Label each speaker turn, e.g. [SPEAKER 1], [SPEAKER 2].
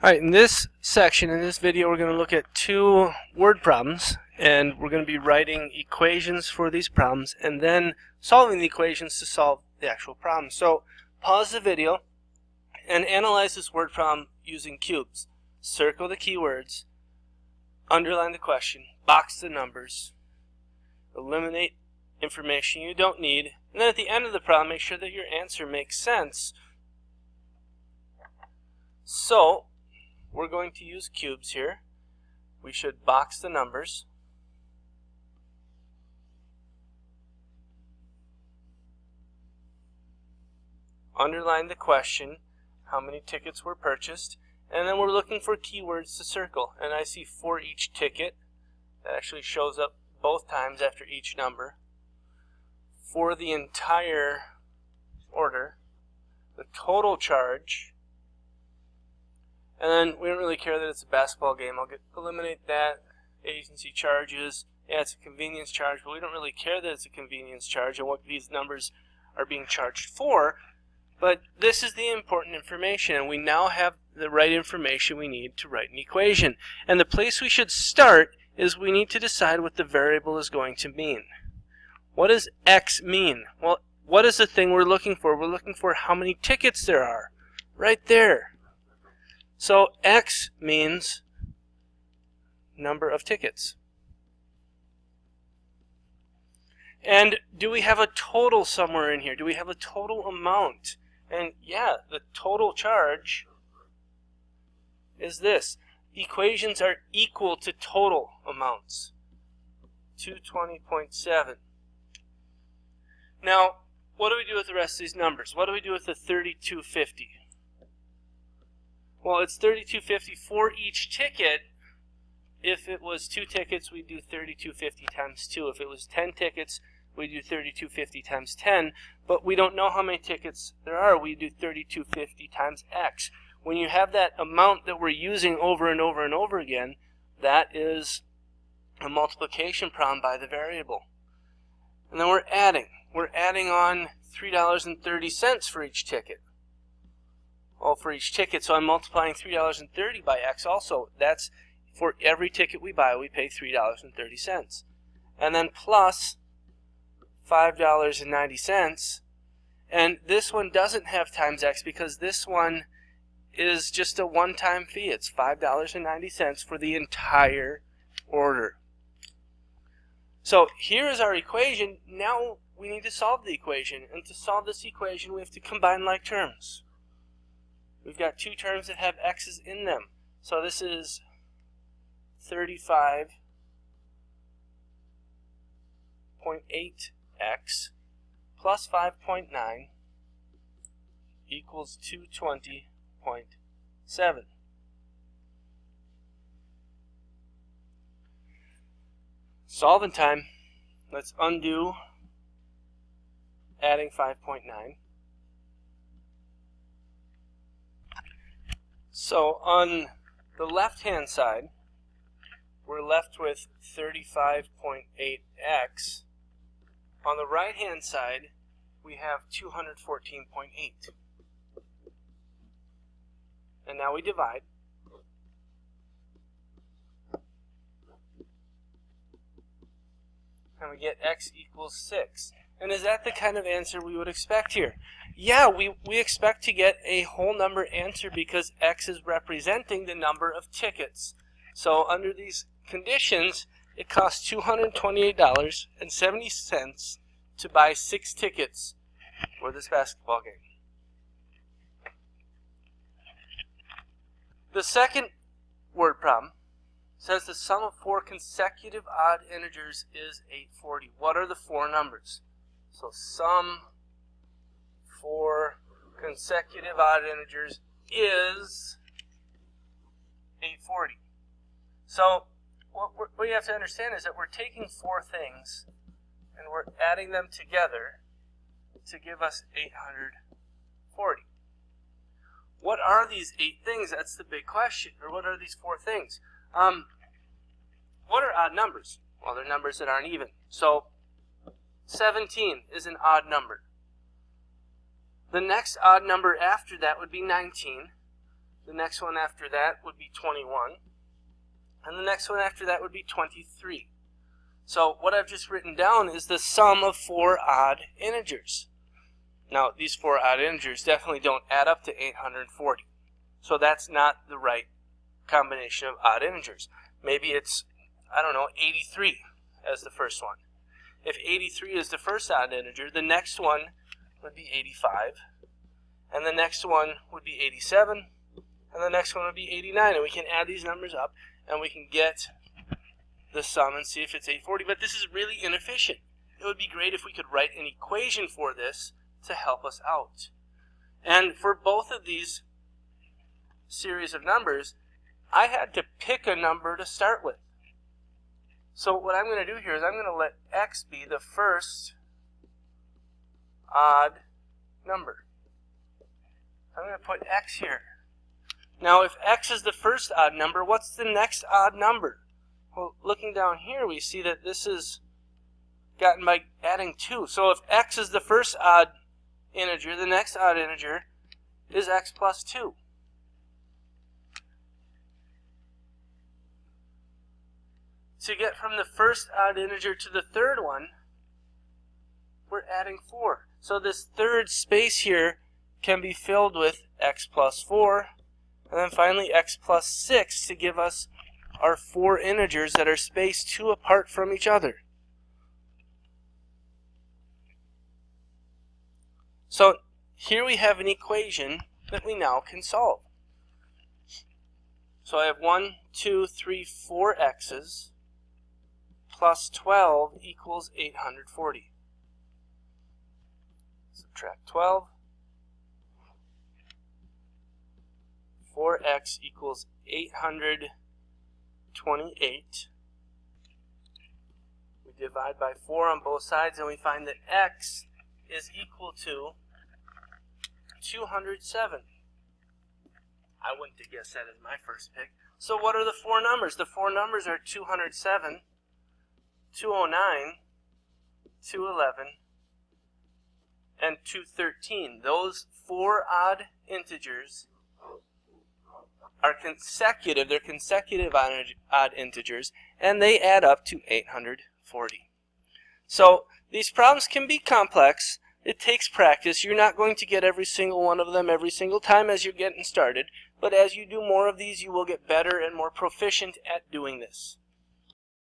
[SPEAKER 1] Alright, in this section, in this video, we're going to look at two word problems, and we're going to be writing equations for these problems and then solving the equations to solve the actual problem. So pause the video and analyze this word problem using cubes. Circle the keywords, underline the question, box the numbers, eliminate information you don't need, and then at the end of the problem, make sure that your answer makes sense. So we're going to use cubes here. We should box the numbers. Underline the question, how many tickets were purchased, and then we're looking for keywords to circle. And I see for each ticket, that actually shows up both times after each number. For the entire order, the total charge, and then we don't really care that it's a basketball game. I'll eliminate that. Agency charges. Yeah, it's a convenience charge, but we don't really care that it's a convenience charge and what these numbers are being charged for. But this is the important information, and we now have the right information we need to write an equation. And the place we should start is we need to decide what the variable is going to mean. What does X mean? Well, what is the thing we're looking for? We're looking for how many tickets there are. Right there. So X means number of tickets. And do we have a total somewhere in here? Do we have a total amount? And yeah, the total charge is this. Equations are equal to total amounts. 220.7. Now, what do we do with the rest of these numbers? What do we do with the 3250? Well, it's 3250 for each ticket. If it was 2 tickets, we'd do 3250 times 2. If it was 10 tickets, we'd do 3250 times 10. But we don't know how many tickets there are. We do 3250 times X. When you have that amount that we're using over and over and over again, that is a multiplication problem by the variable. And then we're adding. We're adding on $3.30 for each ticket. Well, for each ticket, so I'm multiplying $3.30 by X also. That's for every ticket we buy, we pay $3.30. And then plus $5.90. And this one doesn't have times X because this one is just a one-time fee. It's $5.90 for the entire order. So here is our equation. Now we need to solve the equation. And to solve this equation, we have to combine like terms. We've got two terms that have x's in them. So this is 35.8x plus 5.9 equals 220.7. Solving time. Let's undo adding 5.9. So on the left-hand side, we're left with 35.8x. On the right-hand side, we have 214.8. And now we divide. And we get x equals 6. And is that the kind of answer we would expect here? Yeah, we expect to get a whole number answer because X is representing the number of tickets. So under these conditions, it costs $228.70 to buy 6 tickets for this basketball game. The second word problem says the sum of 4 consecutive odd integers is 840. What are the 4 numbers? So sum 4 consecutive odd integers is 840. So what you have to understand is that we're taking 4 things and we're adding them together to give us 840. What are these 8 things? That's the big question. Or what are these 4 things? What are odd numbers? Well, they're numbers that aren't even. So 17 is an odd number. The next odd number after that would be 19. The next one after that would be 21. And the next one after that would be 23. So what I've just written down is the sum of 4 odd integers. Now, these 4 odd integers definitely don't add up to 840. So that's not the right combination of odd integers. Maybe it's, I don't know, 83 as the first one. If 83 is the first odd integer, the next one would be 85. And the next one would be 87. And the next one would be 89. And we can add these numbers up and we can get the sum and see if it's 840. But this is really inefficient. It would be great if we could write an equation for this to help us out. And for both of these series of numbers, I had to pick a number to start with. So what I'm going to do here is I'm going to let x be the first odd number. I'm going to put x here. Now, if x is the first odd number, what's the next odd number? Well, looking down here, we see that this is gotten by adding 2. So if x is the first odd integer, the next odd integer is x plus 2. To get from the first odd integer to the third one, we're adding 4. So this third space here can be filled with x plus 4, and then finally x plus 6 to give us our 4 integers that are spaced 2 apart from each other. So here we have an equation that we now can solve. So I have 1, 2, 3, 4 x's plus 12 equals 840. Subtract 12. 4x equals 828. We divide by 4 on both sides and we find that x is equal to 207. I wouldn't have guessed that as my first pick. So what are the 4 numbers? The 4 numbers are 207, 209, 211, and 213. Those 4 odd integers are consecutive. They're consecutive odd integers, and they add up to 840. So these problems can be complex. It takes practice. You're not going to get every single one of them every single time as you're getting started, but as you do more of these, you will get better and more proficient at doing this.